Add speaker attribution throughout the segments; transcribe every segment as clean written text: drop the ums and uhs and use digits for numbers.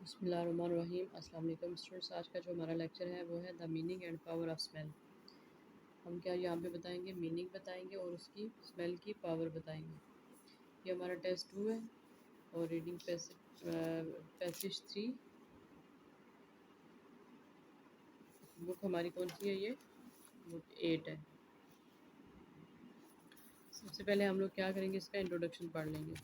Speaker 1: बिस्मिल्लाहिर्रहमानिर्रहीम। अस्सलाम वालेकुम स्टूडेंट्स। आज का जो हमारा लेक्चर है वो है the meaning and power of smell. हम क्या यहाँ पे बताएंगे, मीनिंग बताएंगे और उसकी स्मेल की पावर बताएंगे। ये हमारा टेस्ट 2 है और रीडिंग पैसेज 3। बुक हमारी कौन सी है? ये बुक 8 है। सबसे पहले हम लोग क्या करेंगे, इसका इंट्रोडक्शन पढ़ लेंगे।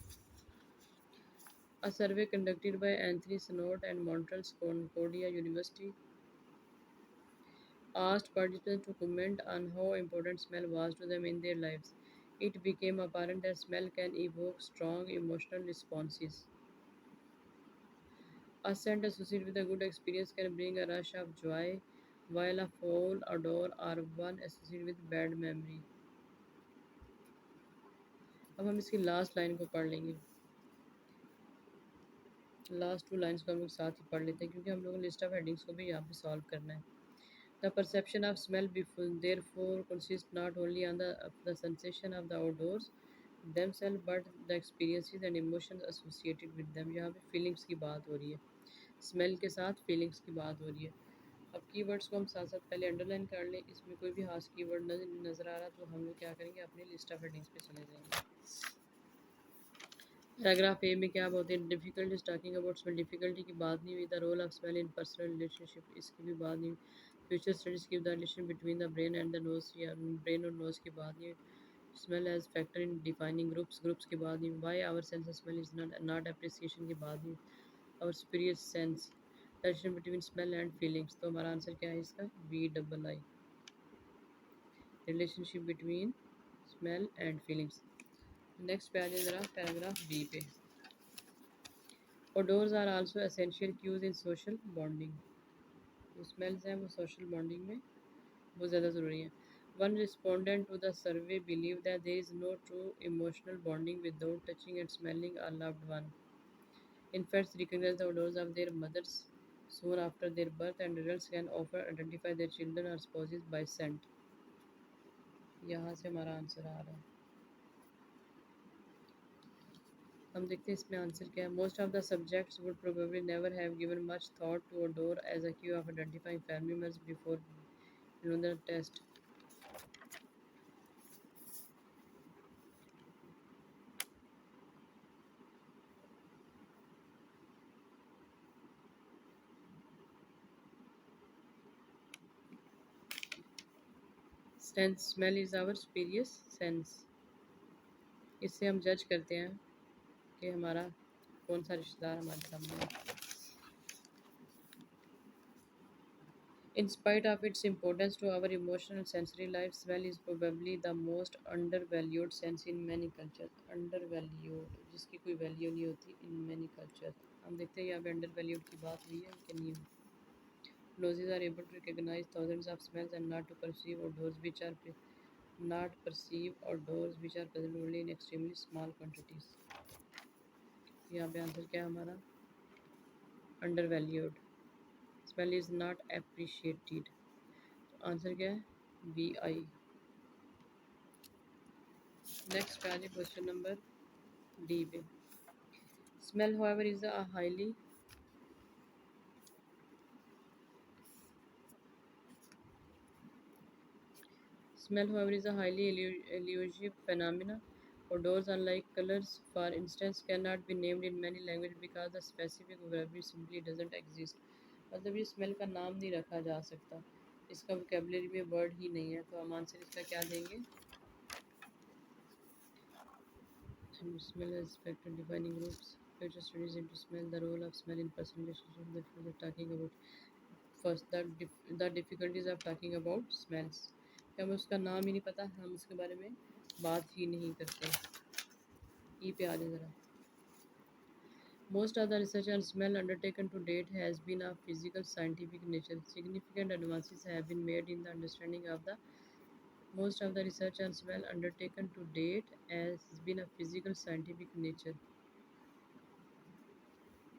Speaker 1: A survey conducted by Anthony Synnott and Montreal Concordia University asked participants to comment on how important smell was to them in their lives. It became apparent that smell can evoke strong emotional responses. A scent associated with a good experience can bring a rush of joy, while a foul odor or one associated with bad memory. अब हम इसकी last line को पढ़ लेंगे। Last 2 lines को हम लोग साथ ही पढ़ लेते हैं क्योंकि हम लोगों ने लिस्ट ऑफ हेडिंग्स को भी यहाँ पे सॉल्व करना है। The perception of smell therefore consists not only on the sensation of the odors themselves but the experiences and emotions associated with them। यहाँ पे फीलिंग्स की बात हो रही है, स्मेल के साथ फीलिंग्स की बात हो रही है। अब कीवर्ड्स को हम साथ साथ पहले अंडरलाइन कर लें। इसमें कोई भी खास कीवर्ड नज़र आ रहा तो हम लोग क्या करेंगे, अपनी लिस्ट ऑफ हेडिंग्स पे चले जाएंगे। पैराग्राफ ए में क्या बोलते हैं, difficulty talking about smell, difficulty की बात नहीं हुई। The role of smell in personal relationship, इसकी भी बात नहीं हुई। फ्यूचर स्टडीज की the relation between the brain and the nose, या ब्रेन और नोज की बात नहीं हुई। Smell as factor in defining groups की बात नहीं हुई। Why our sense of smell is not appreciation की बात नहीं हुई। Our superior sense, relation between smell and feelings, तो हमारा आंसर क्या है इसका, VII, relationship between smell and feelings. Next पे आ जाए ज़रा पैराग्राफ बी पे। Odors are also essential cues in social bonding। जो स्मेल्स हैं वो सोशल बॉन्डिंग में बहुत ज़्यादा ज़रूरी है। One respondent to the survey believed that there is no true emotional bonding without touching and smelling a loved one. Infants recognize the odors of their mothers soon after their birth, and adults can often identify their children or spouses by scent। यहाँ से हमारा answer आ रहा है। हम देखते हैं इसमें आंसर क्या है। Most of the subjects would probably never have given much thought to odor as a cue of identifying family members before the test. Sense, smell is our superior sense. इससे हम जज करते हैं कि हमारा कौन सा रिश्तेदार हमारे सामने है। In spite of its importance to our emotional and sensory life, smell is probably the most undervalued sense in many cultures। Undervalued, जिसकी कोई वैल्यू नहीं होती, in many cultures। हम देखते हैं यहाँ पे undervalued की बात हुई है कि नहीं हुई। Noses are able to recognize thousands of smells and not perceive odors which are present only in extremely small quantities। यहाँ पे आंसर क्या है हमारा, undervalued। Smell is not appreciated, answer क्या है, VI। नेक्स्ट पे आ जाए क्वेश्चन नंबर डी पे। Smell however is a highly elusive phenomena। Odors, unlike colors, for instance, cannot be named in many languages because the specific vocabulary simply doesn't exist। मतलब ये smell का नाम नहीं रखा जा सकता, इसका वोकेबलरी में वर्ड ही नहीं है। तो हम आंसर इसका क्या देंगे, smell as factor defining groups, future studies into smell, the role of smell in personal relationship, the further talking about first the difficulties of talking about smells। हमें उसका नाम ही नहीं पता, हम उसके बारे में बात ही नहीं करते। ई पे आ जाए ज़रा। Most of the research on smell undertaken to date has been of physical scientific nature। Significant advances have been made in the understanding of the most of the research on smell undertaken to date has been of physical scientific nature।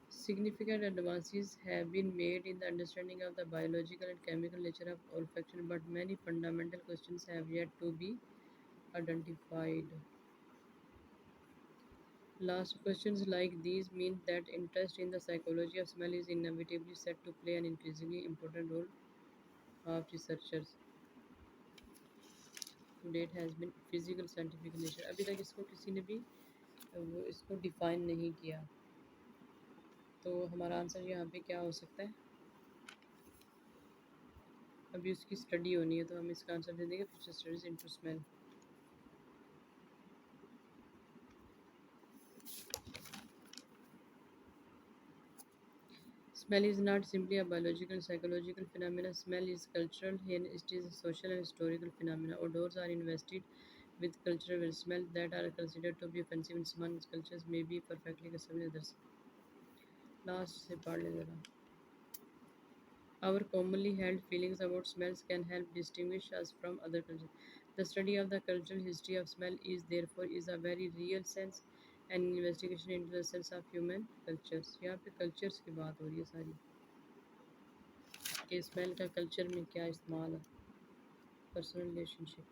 Speaker 1: Significant advances have been made in the understanding of the biological and chemical nature of olfaction, but many fundamental questions have yet to be identified। Last questions like these mean that interest in the psychology of smell is inevitably set to play an increasingly important role of researchers. To date has been physical scientific nature. अभी तक इसको किसी ने भी वो इसको define नहीं किया। तो हमारा आंसर यहाँ पे क्या हो सकता है? अभी उसकी स्टडी होनी है तो हम इसका आंसर दे देंगे future studies into smell. Smell is not simply a biological and psychological phenomena. Smell is cultural and it is a social and historical phenomena. Odors are invested with cultural values. Smell that are considered to be offensive in some cultures may be perfectly acceptable in others. Last से पढ़ ले ज़रा. Our commonly held feelings about smells can help distinguish us from other cultures. The study of the cultural history of smell is therefore is a very real sense and investigation into the sense of human cultures. यहाँ पे cultures की बात हो रही है सारी कि smell का कल्चर में क्या इस्तेमाल है personal relationship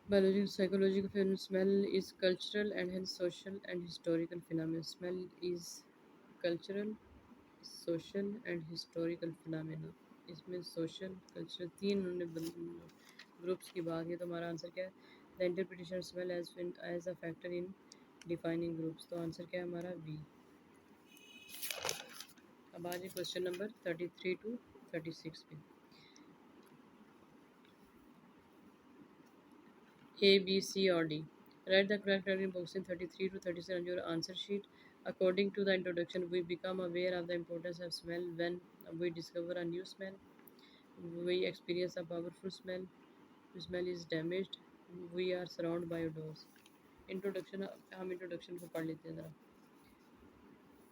Speaker 1: biological psychological phenomenon smell is cultural and hence social and historical phenomenon smell is cultural social and historical phenomena इसमें सोशल कल्चरल तीन उन्होंने ग्रुप्स की बात की तो हमारा आंसर क्या है the interpretation smell as a factor in defining groups तो आंसर क्या है हमारा बी अब आज क्वेश्चन नंबर 33 टू 36 पे A, B, C, or D. Write the correct writing box in 33 to 37 on your answer sheet. According to the introduction, we become aware of the importance of smell when we discover a new smell. We experience a powerful smell. The smell is damaged. We are surrounded by odors. Introduction हम introduction को पढ़ लेते हैं ज़रा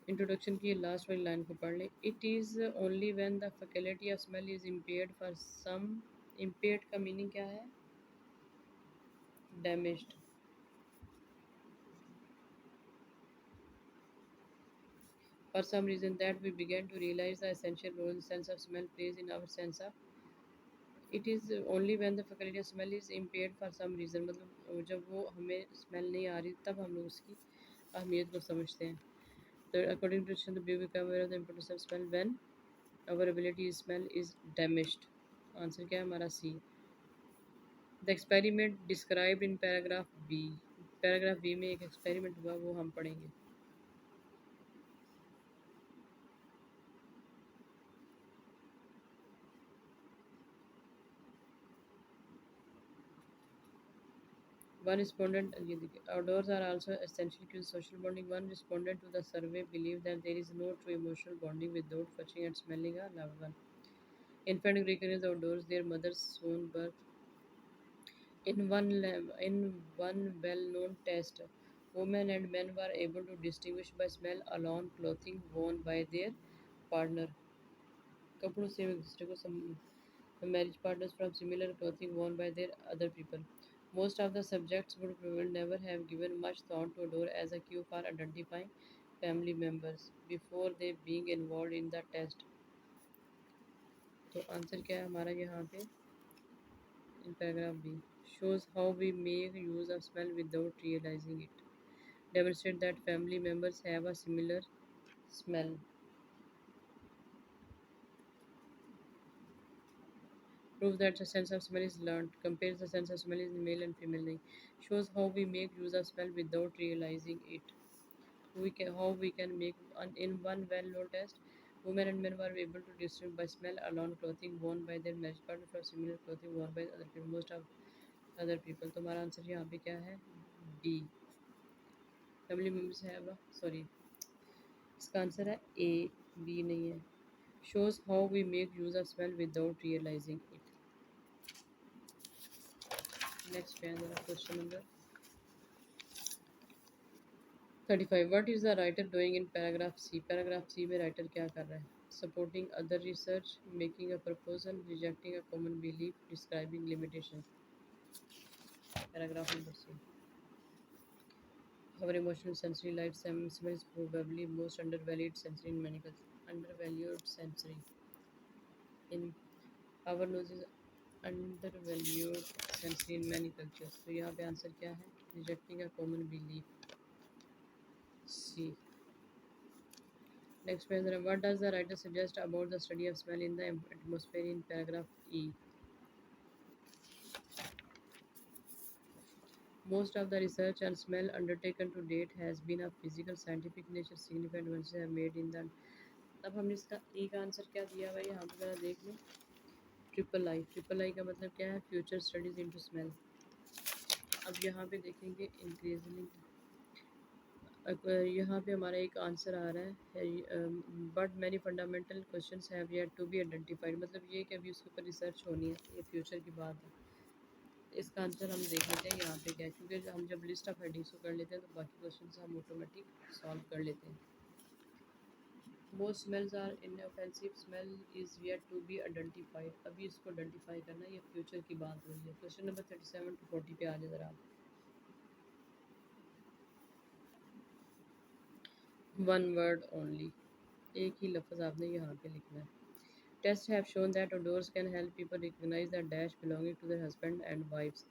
Speaker 1: introduction की last वाली line को पढ़ लें it is only when the faculty of smell is impaired for some impaired का मीनिंग क्या है damaged for some reason that we began to realize the essential role the sense of smell plays in our sense of it is only when the faculty of smell is impaired for some reason मतलब जब वो हमें smell नहीं आ रही तब हम लोग उसकी अहमियत को समझते हैं तो according to the we become aware of the importance of smell when our ability to smell is damaged answer क्या है हमारा सी the experiment described in paragraph B paragraph B में एक experiment हुआ वो हम पढ़ेंगे One respondent, outdoors are also essential to social bonding. One respondent to the survey believed that there is no true emotional bonding with dog touching and smelling a loved one. Infant recognize outdoors their mother's own birth. In one well-known test, women and men were able to distinguish by smell alone clothing worn by their partner. कपड़ों से एक दूसरे को marriage partners from similar clothing worn by their other people. Most of the subjects would never have given much thought to odor as a cue for identifying family members before they being involved in the test. तो answer क्या है हमारा यहाँ पे in paragraph B shows how we make use of smell without realizing it. Demonstrate that family members have a similar smell. Prove that the sense of smell is learned. Compares the sense of smell in male and female. नहीं. Shows how we make use of smell without realizing it. How we can make in one well-known test. Women and men were able to distinguish by smell alone clothing worn by their marriage partner from similar clothing worn by other people. Most of other people. तो हमारा answer यहाँ पे क्या है D. Family members have a sorry. इसका answer है A. B नहीं है. Shows how we make use of smell without realizing it. Next पे है question number 35 What is the writer doing in paragraph C? Paragraph C में writer क्या कर रहा है? Supporting other research, making a proposal, rejecting a common belief, describing limitations. Paragraph number C. Our emotional sensory life smell is probably most undervalued sensory in many cultures. Undervalued sensory in our nose is undervalued sensory in many cultures. तो यहाँ पे answer क्या है? Rejecting a common belief, C. Next question है, what does the writer suggest about the study of smell in the atmosphere in paragraph E? Most of the research on smell undertaken to date has been of physical scientific nature. Significant advances have made in the। अब हमने इसका ए का answer क्या दिया भाई, यहाँ पे जरा देख लो। ट्रिपल आई, ट्रिपल आई का मतलब क्या है? Future studies into smell. अब यहाँ पे देखेंगे इंक्रीजली, यहाँ पे हमारा एक आंसर आ रहा है, but many fundamental questions have yet to be identified. मतलब ये कि अभी उसके ऊपर रिसर्च होनी है, ये फ्यूचर की बात है। इसका आंसर हम देख लेते हैं यहाँ पे क्या है, क्योंकि हम जब लिस्ट ऑफ हेडिंग्स को कर लेते हैं तो बाकी क्वेश्चन हम ऑटोमेटिक सॉल्व कर लेते हैं। Most smells are inoffensive, smell is yet to be identified. अभी इसको आइडेंटिफाई करना, ये फ्यूचर की बात हो रही है। क्वेश्चन नंबर 37 टू 40 पे आ जाए ज़रा आप। वन वर्ड ओनली, एक ही लफ्ज़ आपने यहाँ पे लिखना है। Tests have shown that odors can help people recognize the dash belonging to their husband and wives.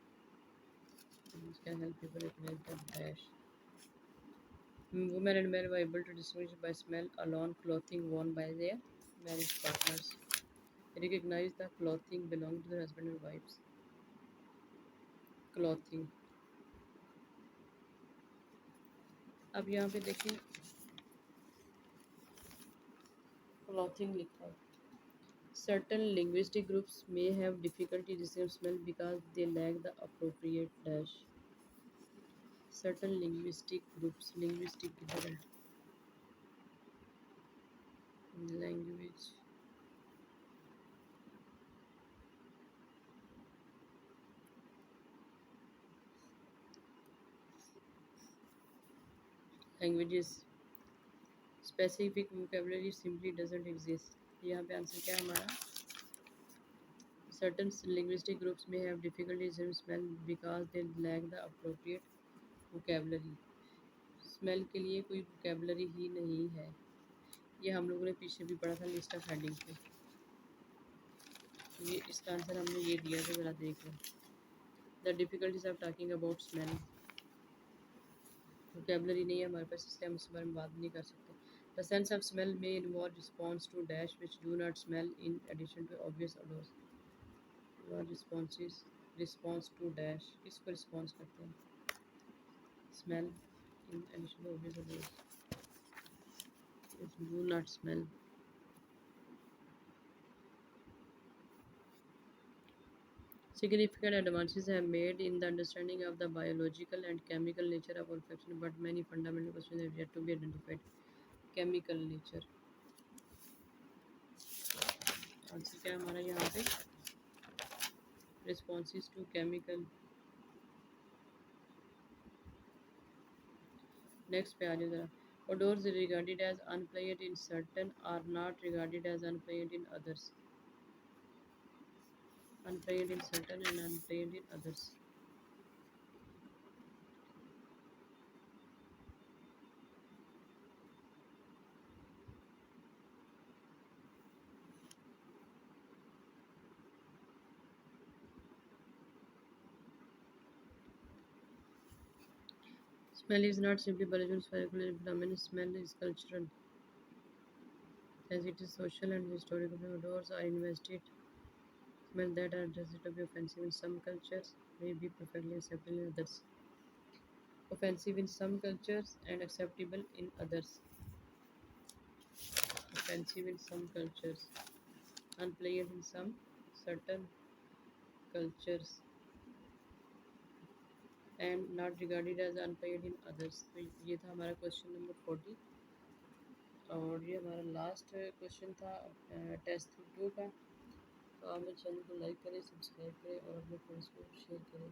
Speaker 1: It can help people recognize the dash. Women and men were able to distinguish by smell alone clothing worn by their marriage partners. Recognize the clothing belonging to their husband and wives. Clothing. अब यहाँ पे देखिए clothing लिखा है। Certain linguistic groups may have difficulty discerning smell because they lack the appropriate dash. Certain linguistic groups, linguistic किधर है? Language. Languages. Specific vocabulary simply doesn't exist. यहाँ पे आंसर क्या है हमारा? Certain linguistic groups may have difficulty discerning smell because they lack the appropriate vocabulary. Smell के लिए कोई vocabulary ही नहीं है। ये हम लोगों ने पीछे भी पढ़ा था लिस्ट ऑफ हेडिंग पे। ये इसका आंसर हमने ये दिया था, ज़रा देख लो। The difficulties of talking about smell. vocabulary नहीं है हमारे पास, इसलिए हम इस बारे में बात नहीं कर सकते। The sense of smell may involve response to dash which do not smell in addition to obvious odors. Responses, response to dash, किसको response करते हैं? Smell in addition to obvious odors. Do not smell. Significant advances have made in the understanding of the biological and chemical nature of olfaction, but many fundamental questions have yet to be identified. Chemical nature. Answer क्या है हमारा यहाँ पे? Responses to chemical. Next पे आ जाओ जरा। Odors regarded as unpleasant in certain are not regarded as unpleasant in others. Unpleasant in certain and unpleasant in others. Smell is not simply biological circular phenomenon. Smell is cultural, as it is social and historical. Odors are invested. Smell that are considered to be offensive in some cultures may be perfectly acceptable in others. Offensive in some cultures and acceptable in others. Offensive in some cultures, unpleasant in some certain cultures, and not regarded as unpleasant in others। तो ये था हमारा question number 40, और ये हमारा last question था test 2 का। तो आप मेरे चैनल को लाइक करें, सब्सक्राइब करें और अपने फ्रेंड्स को शेयर करें।